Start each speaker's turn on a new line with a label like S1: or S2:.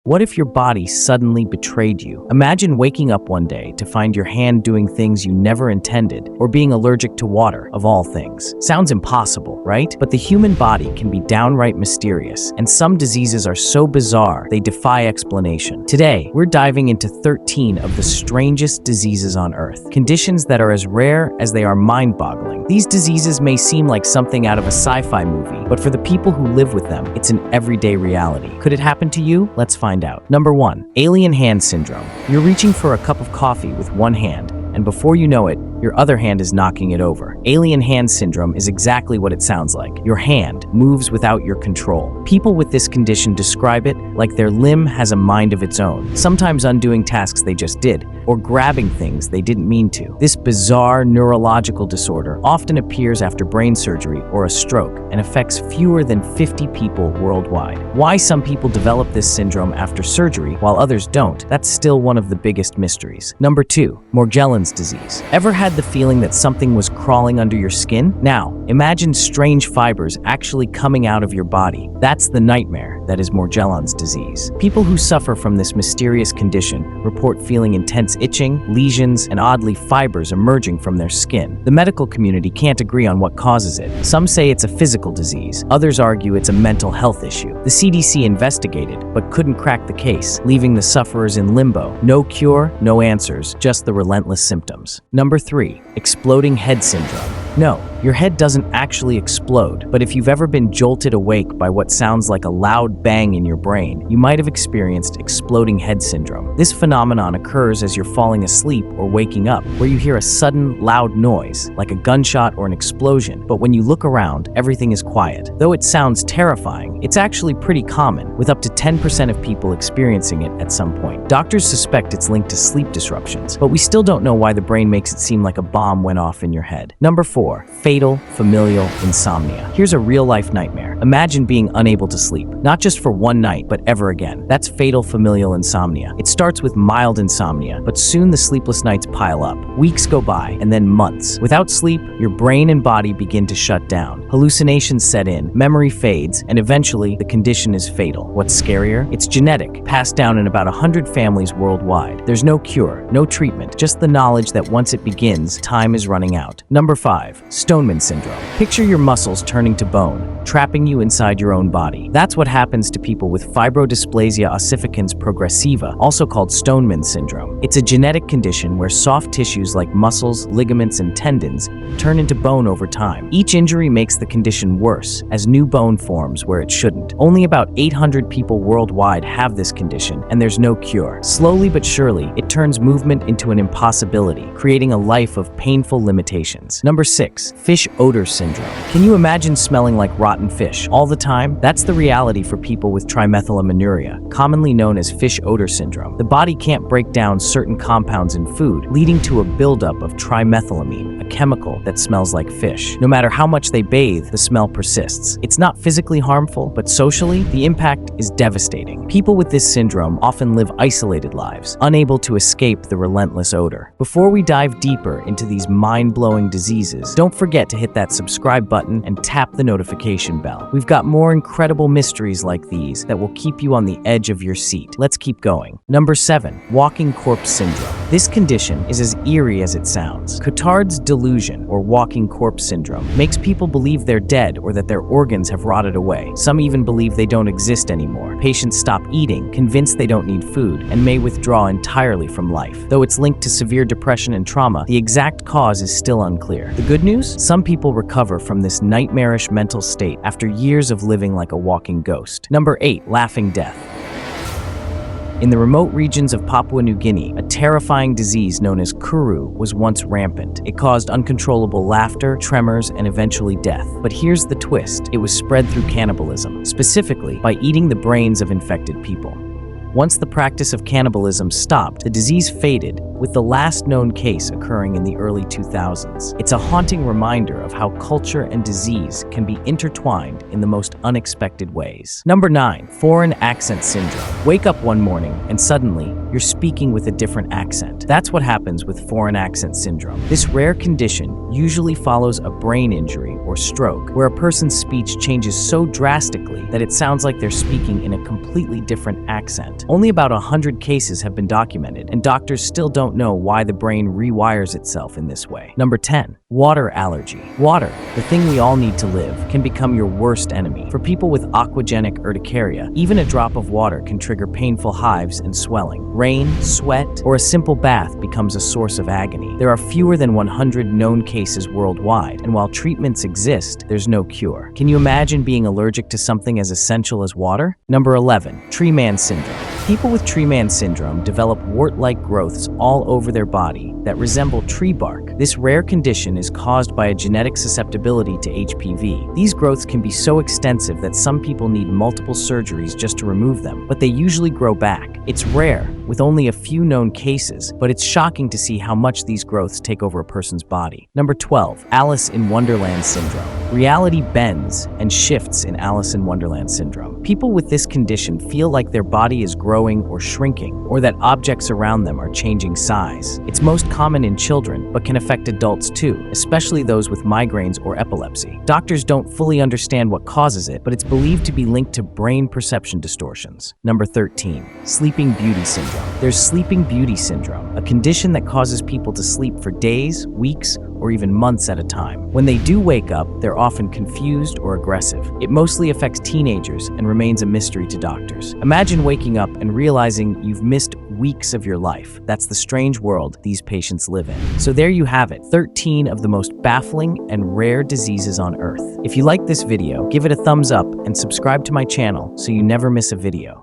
S1: What if your body suddenly betrayed you? Imagine waking up one day to find your hand doing things you never intended, or being allergic to water, of all things. Sounds impossible, right? But the human body can be downright mysterious, and some diseases are so bizarre they defy explanation. Today, we're diving into 13 of the strangest diseases on Earth, conditions that are as rare as they are mind-boggling. These diseases may seem like something out of a sci-fi movie, but for the people who live with them, it's an everyday reality. Could it happen to you? Let's find out. Number 1. Alien hand syndrome. You're reaching for a cup of coffee with one hand, and before you know it, your other hand is knocking it over. Alien hand syndrome is exactly what it sounds like. Your hand moves without your control. People with this condition describe it like their limb has a mind of its own, sometimes undoing tasks they just did, or grabbing things they didn't mean to. This bizarre neurological disorder often appears after brain surgery or a stroke and affects fewer than 50 people worldwide. Why some people develop this syndrome after surgery while others don't, that's still one of the biggest mysteries. Number 2. Morgellons disease. Ever had the feeling that something was crawling under your skin? Now, imagine strange fibers actually coming out of your body. That's the nightmare that is Morgellons disease. People who suffer from this mysterious condition report feeling intense itching, lesions, and oddly fibers emerging from their skin. The medical community can't agree on what causes it. Some say it's a physical disease. Others argue it's a mental health issue. The CDC investigated, but couldn't crack the case, leaving the sufferers in limbo. No cure, no answers, just the relentless symptoms. Number 3. Exploding head syndrome. No, your head doesn't actually explode, but if you've ever been jolted awake by what sounds like a loud bang in your brain, you might have experienced exploding head syndrome. This phenomenon occurs as you're falling asleep or waking up, where you hear a sudden, loud noise, like a gunshot or an explosion, but when you look around, everything is quiet. Though it sounds terrifying, it's actually pretty common, with up to 10% of people experiencing it at some point. Doctors suspect it's linked to sleep disruptions, but we still don't know why the brain makes it seem like a bomb went off in your head. Number 4. Fatal familial insomnia. Here's a real-life nightmare. Imagine being unable to sleep, not just for one night, but ever again. That's fatal familial insomnia. It starts with mild insomnia, but soon the sleepless nights pile up. Weeks go by, and then months. Without sleep, your brain and body begin to shut down. Hallucinations set in, memory fades, and eventually, the condition is fatal. What's scarier? It's genetic, passed down in about 100 families worldwide. There's no cure, no treatment, just the knowledge that once it begins, time is running out. Number 5. Stoneman syndrome. Picture your muscles turning to bone, trapping you inside your own body. That's what happens to people with fibrodysplasia ossificans progressiva, also called Stoneman syndrome. It's a genetic condition where soft tissues like muscles, ligaments, and tendons turn into bone over time. Each injury makes the condition worse, as new bone forms where it shouldn't. Only about 800 people worldwide have this condition, and there's no cure. Slowly but surely, it turns movement into an impossibility, creating a life of painful limitations. Number 6. Fish odor syndrome. Can you imagine smelling like rotten fish all the time? That's the reality for people with trimethylaminoria, commonly known as fish odor syndrome. The body can't break down certain compounds in food, leading to a buildup of trimethylamine, a chemical that smells like fish. No matter how much they bathe, the smell persists. It's not physically harmful, but socially, the impact is devastating. People with this syndrome often live isolated lives, unable to escape the relentless odor. Before we dive deeper into these mind-blowing diseases, don't forget to hit that subscribe button and tap the notification bell. We've got more incredible mysteries like these that will keep you on the edge of your seat. Let's keep going. Number 7. Walking corpse syndrome. This condition is as eerie as it sounds. Cotard's delusion, or walking corpse syndrome, makes people believe they're dead or that their organs have rotted away. Some even believe they don't exist anymore. Patients stop eating, convinced they don't need food, and may withdraw entirely from life. Though it's linked to severe depression and trauma, the exact cause is still unclear. The good news? Some people recover from this nightmarish mental state after years of living like a walking ghost. Number 8. Laughing death. In the remote regions of Papua New Guinea, a terrifying disease known as kuru was once rampant. It caused uncontrollable laughter, tremors, and eventually death. But here's the twist. It was spread through cannibalism, specifically by eating the brains of infected people. Once the practice of cannibalism stopped, the disease faded, with the last known case occurring in the early 2000s. It's a haunting reminder of how culture and disease can be intertwined in the most unexpected ways. Number 9. Foreign accent syndrome. Wake up one morning and suddenly you're speaking with a different accent. That's what happens with foreign accent syndrome. This rare condition usually follows a brain injury or or stroke, where a person's speech changes so drastically that it sounds like they're speaking in a completely different accent. Only about 100 cases have been documented, and doctors still don't know why the brain rewires itself in this way. Number 10. Water allergy. Water, the thing we all need to live, can become your worst enemy. For people with aquagenic urticaria, even a drop of water can trigger painful hives and swelling. Rain, sweat, or a simple bath becomes a source of agony. There are fewer than 100 known cases worldwide, and while treatments exist, there's no cure. Can you imagine being allergic to something as essential as water? Number 11. Tree man syndrome. People with tree man syndrome develop wart-like growths all over their body that resemble tree bark. This rare condition is caused by a genetic susceptibility to HPV. These growths can be so extensive that some people need multiple surgeries just to remove them, but they usually grow back. It's rare, with only a few known cases, but it's shocking to see how much these growths take over a person's body. Number 12. Alice in Wonderland syndrome. Reality bends and shifts in Alice in Wonderland syndrome. People with this condition feel like their body is growing or shrinking, or that objects around them are changing size. It's most common in children, but can affect adults too, especially those with migraines or epilepsy. Doctors don't fully understand what causes it, but it's believed to be linked to brain perception distortions. Number 13. Sleeping Beauty syndrome. There's Sleeping Beauty syndrome, a condition that causes people to sleep for days, weeks, or even months at a time. When they do wake up, they're often confused or aggressive. It mostly affects teenagers and remains a mystery to doctors. Imagine waking up and realizing you've missed weeks of your life. That's the strange world these patients live in. So there you have it, 13 of the most baffling and rare diseases on Earth. If you like this video, give it a thumbs up and subscribe to my channel so you never miss a video.